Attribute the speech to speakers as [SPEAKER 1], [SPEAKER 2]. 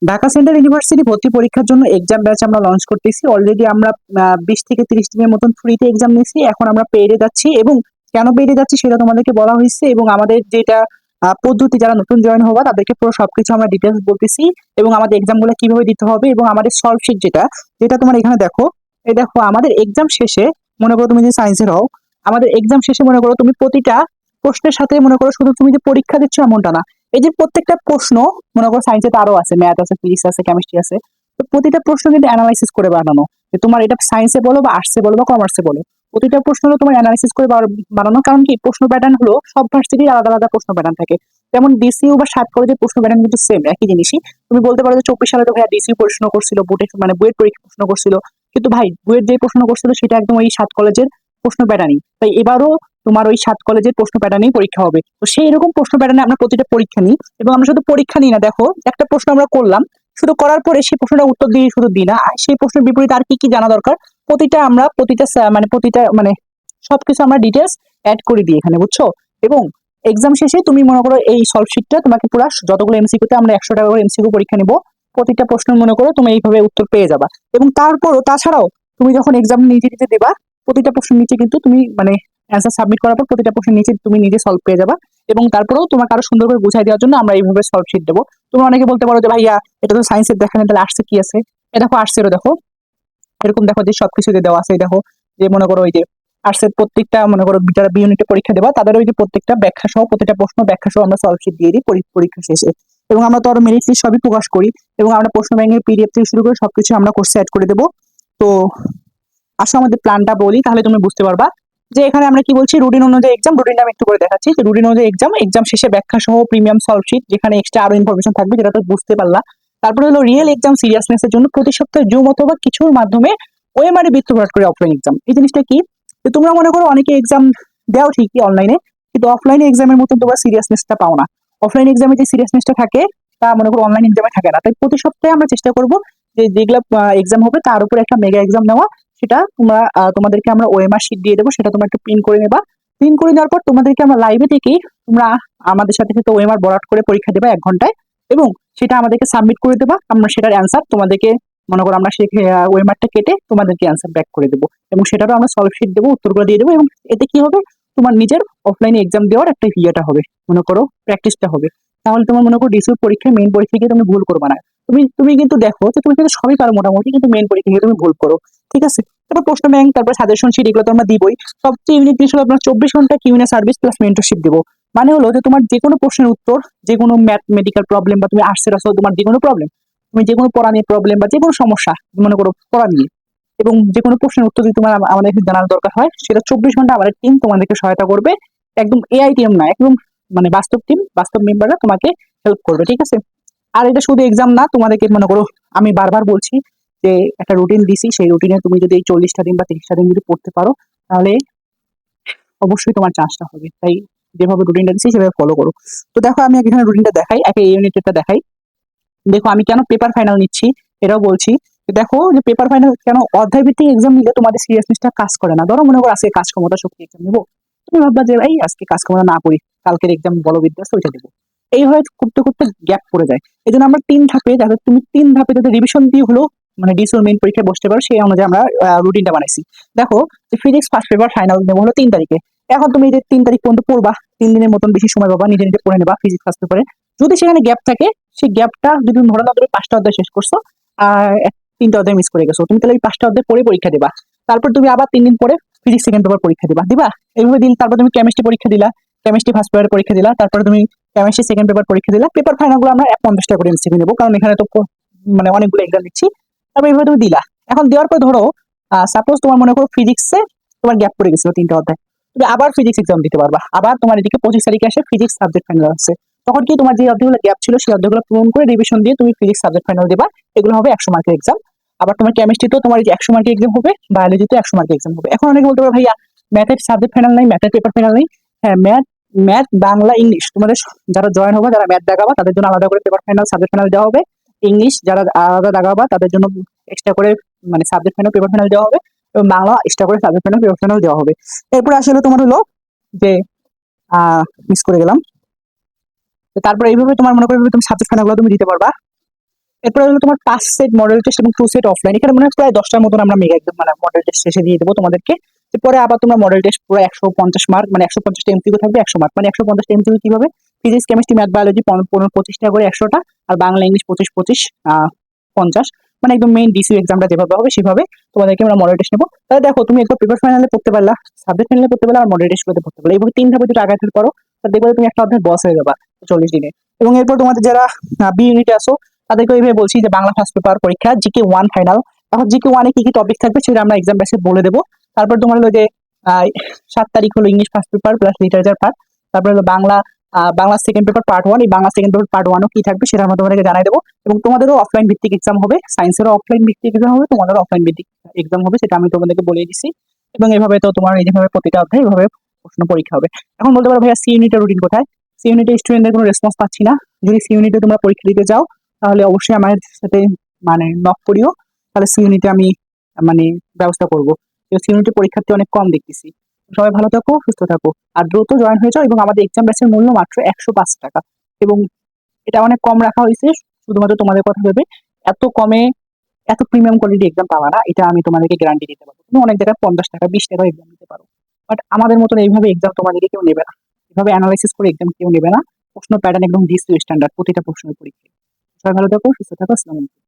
[SPEAKER 1] Dhaka central university ভর্তি পরীক্ষার জন্য এক্সাম ব্যাচ আমরা লঞ্চ করতেছি। অলরেডি আমরা 20 থেকে 30 দিনের মতন ফ্রিতে এক্সাম নিয়েছি। এখন আমরা পেইডে যাচ্ছি এবং কেন পেইডে যাচ্ছি সেটা তোমাদেরকে বলা হয়েছে, এবং আমাদের যেটা পদ্ধতি, যারা নতুন জয়েন হবা তাদেরকে পুরো সবকিছু আমরা ডিটেলস বলতেছি, এবং আমাদের এক্সাম গুলো কিভাবে দিতে হবে, এবং আমাদের সলভ শিট যেটা যেটা তোমার এখানে দেখো। এই দেখো আমাদের এক্সাম শেষে, মনে করো তুমি যে সায়েন্সের হও, আমাদের এক্সাম শেষে মনে করো তুমি প্রতিটা প্রশ্নের সাথে মনে করো শুধু তুমি যে পরীক্ষা দিচ্ছ এমনটা না, এই যে প্রত্যেকটা প্রশ্ন, মনে করো সায়েন্সে তো আরো আছে, ম্যাথ আছে, ফিজিক্স আছে, কেমিস্ট্রি আছে, তো প্রতিটা প্রশ্ন কিন্তু অ্যানালাইসিস করে বানানো। যে তোমার এটা সায়েন্সে বলো বা আর্টসে বলো বা কমার্সে বলো, প্রতিটা প্রশ্ন হলো তোমার অ্যানালাইসিস করে বানানো। কারণ কি, প্রশ্ন প্যাটার্ন হলো সব ভার্সিটির আলাদা আলাদা প্রশ্ন প্যাটার্ন থাকে। যেমন ডিসিইউ বা সাত কলেজের প্রশ্ন প্যাটার্ন কিন্তু সেম, একই জিনিসই। তুমি বলতে পারো যে 24 সালে তো ভাইয়া ডিসিইউ প্রশ্ন করছিল, বুয়েট মানে বুয়েট পরীক্ষা প্রশ্ন করছিল, কিন্তু ভাই বুয়েট যে প্রশ্ন করছিল সেটা একদম ওই সাত কলেজের প্রশ্ন প্যাটার্নই, তাই এবারও তোমার ওই সাত কলেজের প্রশ্ন প্যাটার্নেই পরীক্ষা হবে। তো সেই রকম প্রশ্ন প্যাটার্নে আমরা প্রতিটা পরীক্ষা নিই, এবং আমরা শুধু পরীক্ষা নিই না, দেখো একটা প্রশ্ন আমরা করলাম, শুধু করার পরে সেই প্রশ্নটা উত্তর দিয়ে শুধু দিই না, আর সেই প্রশ্নের বিপরীতে আর কি কি জানা দরকার প্রতিটা আমরা প্রতিটা সবকিছু আমরা ডিটেলস অ্যাড করে দিই এখানে, বুঝছো? এবং এক্সাম শেষে তুমি মনে করো এই সলভ শিটটা তোমাকে পুরো যতগুলো এমসিকিউতে আমরা 100 টাকা করে এমসিকিউ পরীক্ষা নিব, প্রতিটা প্রশ্ন মনে করো তুমি এইভাবে উত্তর পেয়ে যাবা। এবং তারপরও তাছাড়াও তুমি যখন এক্সাম নিজে নিজে দেবা, প্রতিটা প্রশ্নের নিচে কিন্তু তুমি মানে অ্যান্সার সাবমিট করার পর প্রতিটা প্রশ্নের নিচে তুমি নিজে সলভ পেয়ে যাবা। এবং তারপরেও তোমাকে আরো সুন্দর করে বুঝাই দেওয়ার জন্য আমরা এইভাবে সলভ শিট দেবো। তুমি অনেকে বলতে পারো যে ভাইয়া এটা তো সায়েন্সের দেখা নেই, তাহলে আর্টসে কি আছে? এ দেখো আর্টসেরও দেখো এরকম, দেখো যে সবকিছু দিয়ে দেওয়া আছে। এই দেখো যে মনে করো ওই যে আর্টসের প্রত্যেকটা মনে করো যারা বি ইউনিটে পরীক্ষা দেবা তাদের ওই যে প্রত্যেকটা ব্যাখ্যা সহ প্রত্যেকটা প্রশ্ন ব্যাখ্যা সহ আমরা সলভ শিট দিয়ে দিই পরীক্ষা শেষে। এবং আমরা তো আরো মেরিট লিস্ট সবই প্রকাশ করি, এবং আমরা প্রশ্ন ব্যাংকের পিডিএফ থেকে শুরু করে সবকিছু আমরা কোর্সে অ্যাড করে দেবো। তো আসো আমাদের প্ল্যানটা বলি, তাহলে তুমি বুঝতে পারবা যে এখানে আমরা কি বলছি। রুটিন অনুযায়ী এক্সাম, রুটিনটা আমি একটু করে দেখাচ্ছি। রুটিন অনুযায়ী এক্সাম, এক্সাম শেষে ব্যাখ্যা সহ প্রিমিয়াম সলভ শিট, যেখানে এক্সট্রা আরো ইনফরমেশন থাকবে যেটা তো বুঝতে পারলা। তারপরে হলো রিয়েল এক্সাম সিরিয়াসনেস এর জন্য প্রতি সপ্তাহে জুম অথবা কিছুর মাধ্যমে ওএমআর বৃত্ত ভরাট করে অফলাইন এক্সাম। এই জিনিসটা কি, যে তোমরা মনে করো অনেকে এক্সাম দাও ঠিকই অনলাইনে, কিন্তু অফলাইনে এক্সামের মতন তোমরা সিরিয়াসনেসটা পাও না। অফলাইন এক্সামে যে সিরিয়াসনেসটা থাকে তা মনে করো অনলাইন এক্সামে থাকে না। তাই প্রতি সপ্তাহে আমরা চেষ্টা করবো যে যেগুলা এক্সাম হবে তার উপরে একটা মেগা এক্সাম নেওয়া। সেটা তোমরা তোমাদেরকে আমরা ওএমআর শিট দিয়ে দেবো, সেটা তোমরা একটু প্রিন্ট করে নেবা। প্রিন্ট করে দেওয়ার পর তোমাদেরকে আমরা লাইভে থেকেই তোমরা আমাদের সাথে সাথে ওএমআর বরাট করে পরীক্ষা দেবা 1 ঘন্টায়, এবং সেটা আমাদেরকে সাবমিট করে দেবা। আমরা সেটার অ্যান্সার তোমাদেরকে মনে করো আমরা সেই ওয়েমারটা কেটে তোমাদেরকে অ্যান্সার ব্যাক করে দেবো, এবং সেটারও আমরা সলভ শিট দেবো, উত্তরগুলো দিয়ে দেবো। এবং এতে কি হবে, তোমার নিজের অফলাইনে এক্সাম দেওয়ার একটা ইয়েটা হবে, মনে করো প্র্যাকটিসটা হবে। তাহলে তোমার মনে করো ডিসিউ পরীক্ষায় মেইন পরীক্ষা গিয়ে তুমি ভুল করবে না। তুমি কিন্তু দেখো যে তুমি কিন্তু সবই পারো মোটামুটি, কিন্তু মেইন পরীক্ষা গিয়ে তুমি ভুল করো, ঠিক আছে? তারপর প্রশ্ন ব্যাংক, তারপর সাজেশন শিট, এগুলো তো আমরা দিবই। সবচেয়ে ইউনিক জিনিস হলো আপনার 24 ঘন্টা কিউএনএ সার্ভিস প্লাস মেন্টরশিপ দেবো। মানে হলো যে তোমার যে কোনো প্রশ্নের উত্তর, যে কোনো ম্যাথ মেডিকেল প্রবলেম, বা তুমি আর্টসের আসো তোমার যে কোনো প্রবলেম, তুমি যে কোনো পড়া নিয়ে প্রবলেম বা যে কোনো সমস্যা মনে করো পড়া নিয়ে, এবং যে কোনো প্রশ্নের উত্তর যদি তোমার আমাদের জানার দরকার হয়, সেটা 24 ঘন্টা আমাদের টিম তোমাদেরকে সহায়তা করবে। একদম এআই টিম না, একদম মানে বাস্তব টিম, বাস্তব মেম্বাররা তোমাকে হেল্প করবে, ঠিক আছে? আর এটা শুধু এক্সাম না, তোমাদেরকে মনে করো আমি বারবার বলছি যে একটা রুটিন দিছি, সেই রুটিনে তুমি যদি এই 40টা দিন বা 30টা দিন যদি পড়তে পারো, তাহলে অবশ্যই তোমার চান্সটা হবে। তাই যেভাবে রুটিনটা দিচ্ছি সেভাবে ফলো করো। তো দেখো আমি এখানে রুটিনটা দেখাই, এই ইউনিটটা দেখাই। দেখো আমি কেন পেপার ফাইনাল নিচ্ছি এটাও বলছি। দেখো যে পেপার ফাইনাল কেন, অধ্যায় ভিত্তিক এক্সাম নিলে তোমাদের সিরিয়াসনেসটা কাজ করে না। ধরো মনে করো আজকে কাজ ক্ষমতা শক্তি এক্সাম নেবো, তুমি ভাববা যে ভাই আজকে কাজ ক্ষমতা না করি, কালকের এক্সাম বলবিদ্যা আছে ওইটা দেবো। এইভাবে করতে করতে গ্যাপ পড়ে যায়। এই জন্য আমরা 3 ধাপে, যাতে তুমি 3 ধাপে যাতে রিভিশন দিয়ে হলো মানে ডিসিওর মেইন পরীক্ষায় বসতে পারো, সেই অনুযায়ী আমরা রুটিনটা বানাইছি। দেখো যে ফিজিক্স ফার্স্ট পেপার ফাইনাল নেবো হলো 3 তারিখে। এখন তুমি এই যে 3 তারিখ পর্যন্ত পড়বা, 3 দিনের মতন বেশি সময় পাবা, নিজে নিজে পড়ে নেবা ফিজিক্স ফার্স্ট পেপারে। যদি সেখানে গ্যাপ থাকে, সেই গ্যাপটা যদি ধরে নাও তুমি 5টা অধ্যায় শেষ করছো আর 3টা অধ্যায় মিস করে গেছো, তুমি তাহলে এই 5টা অধ্যায় পড়ে পরীক্ষা দিবা। তারপর তুমি আবার 3 দিন পরে ফিজিক্স সেকেন্ড পেপার পরীক্ষা দিবা এইভাবে দিন। তারপর তুমি কেমিস্ট্রি পরীক্ষা দিলা, কেমিস্ট্রি ফার্স্ট পেপার পরীক্ষা দিলা, তারপরে তুমি কেমিস্ট্রি সেকেন্ড পেপার পরীক্ষা দিলা। পেপার ফাইনাল গুলো আমরা 50টা করে এমসিকিউ নেবো, কারণ এখানে তো মানে অনেকগুলো এক্সাম দিচ্ছি। তারপর এইভাবে তুমি দিলা। এখন দেওয়ার পর ধরো সাপোজ তোমার মনে করো ফিজিক্সে তোমার গ্যাপ পড়ে গেছিল 3টা অধ্যায়, তুমি আবার ফিজিক্স এক্সাম দিতে পারবা। আবার তোমার এদিকে 25 তারিখে আসে ফিজিক্স সাবজেক্ট ফাইনাল আছে, তখন কি তোমার যে অধ্যায়গুলো গ্যাপ ছিল সেই অধ্যায়গুলো পূরণ করে রিভিশন দিয়ে তুমি ফিজিক্স সাবজেক্ট ফাইনাল দেবা। এগুলো হবে 100 মার্কের এক্সাম। আবার তোমার কেমিস্ট্রিতেও তোমার এই যে 100 মার্কের এক্সাম হবে, বায়োলজিতে 100 মার্কের এক্সাম হবে। এখন অনেকে বলতে পারো ভাইয়া ম্যাথের সাবজেক্ট ফাইনাল নাই, ম্যাথের পেপার ফাইনাল নেই। হ্যাঁ, ম্যাথ ম্যাথ বাংলা ইংলিশ তোমাদের যারা জয়েন হবে, যারা ম্যাথ দেখাবা তাদের জন্য আলাদা করে পেপার ফাইনাল সাবজেক্ট ফাইনাল দেওয়া হবে। ইংলিশ যারা আলাদা দেখাবা তাদের জন্য এক্সট্রা করে মানে সাবজেক্ট ফাইনাল পেপার ফাইনাল দেওয়া হবে, এবং বাংলা এক্সট্রা করে সাবজেক্ট ফাইনাল পেপার ফাইনাল দেওয়া হবে। এরপর আসলে তোমার হলো যে মিস করে গেলাম। তো তারপর এইভাবে তোমার মনে করবে তুমি সাবজেক্ট ফাইনাল গুলো তুমি দিতে পারবা। এরপরে হলো তোমার 5 সেট মডেল টেস্ট এবং 2 সেট অফলাইন। এখানে মনে হয় প্রায় 10টার মতন আমরা মেগা একদম মানে মডেল টেস্ট শেষে দিয়ে দেবো তোমাদেরকে। পরে আবার তোমরা মডেল টেস্ট পুরো 150 মার্ক মানে 150টা এমসিকিউ থাকবে, 100 মার্ক মানে 150টা এমসিকিউ কিভাবে, ফিজিক্স কেমিস্ট্রি ম্যাথ বায়োলজি 15-25টা করে 100টা, আর বাংলা ইংলিশ 25-25 50, মানে একদম মেইন ডিসিউ এক্সামটা যেভাবে হবে সেভাবে তোমাদেরকে আমরা মডেল টেস্ট নেবো। তাহলে দেখো তুমি একদম পেপার ফাইনালে পড়তে পারলা, সাবজেক্ট ফাইনালে পড়তে পারলা, আর মডেল টেস্ট গুলোতে পড়তে পারলা। এইভাবে 3 ধাপে যদি আগাতে পারো তাহলে দেখবে তুমি একটা অধ্যায় বস হয়ে যাবা 40 দিনে। এবং এরপর তোমাদের যারা বি ইউনিটে আসো তাদেরকে এইভাবে বলছি যে বাংলা ফার্স্ট পেপার পরীক্ষা জিকে 1 ফাইনাল। এখন জিকে 1 এ কি কি টপিক থাকবে সেটা আমরা এক্সাম বেসে বলে দেবো। তারপর তোমার হলো যে 7 তারিখ হলো English first paper plus literature part. তারপর হলো বাংলা সেকেন্ড পেপার পার্ট 1। এই বাংলা সেকেন্ড পেপার পার্ট 1ও কি থাকবে সেটা আমরা তোমাদেরকে জানাই দেবো। এবং তোমাদেরও অফলাইন ভিত্তিক এক্সাম হবে, সায়েন্সেরও অফলাইন ভিত্তিক এক্সাম হবে, তোমাদেরও অফলাইন ভিত্তিক এক্সাম হবে, সেটা আমি তোমাদেরকে বলে দিচ্ছি। এবং এভাবে তো তোমার এই যেভাবে প্রতিটা অধ্যায় এভাবে প্রশ্ন পরীক্ষা হবে। এখন বলতে পারো ভাইয়া সি ইউনিটের রুটিন কোথায়? সি ইউনিটে স্টুডেন্টদের কোনো রেসপন্স পাচ্ছি না। যদি সি ইউনিটে তোমরা পরীক্ষা দিতে যাও তাহলে অবশ্যই আমার সাথে মানে নক করিও, তাহলে সি ইউনিটে আমি মানে ব্যবস্থা করবো। সি ইউনিটে পরীক্ষার্থী অনেক কম দেখতেছি। সবাই ভালো থাকো, সুস্থ থাকো, আর দ্রুত জয়েন হয়ে যাও। এবং আমাদের এক্সাম ব্যাচের মূল্য মাত্র 105 টাকা, এবং এটা অনেক কম রাখা হয়েছে শুধুমাত্র তোমাদের কথা ভেবে। এত কমে এত প্রিমিয়াম কোয়ালিটি এক্সাম পাবা না, এটা আমি তোমাদেরকে গ্যারান্টি দিতে পারবো। তুমি অনেক জায়গায় 50 টাকা 20 টাকা এক্সাম দিতে পারো, বাট আমাদের মতন এইভাবে এক্সাম তোমাদেরকে কেউ নেবে না। এভাবে অ্যানালাইসিস করে এক্সাম কেউ নেবে না। প্রশ্ন প্যাটার্ন একদম ডিসিউ স্ট্যান্ডার্ড প্রতিটা প্রশ্নের পরীক্ষা। সবাই ভালো থাকো, সুস্থ থাকো, আসসালামু আলাইকুম।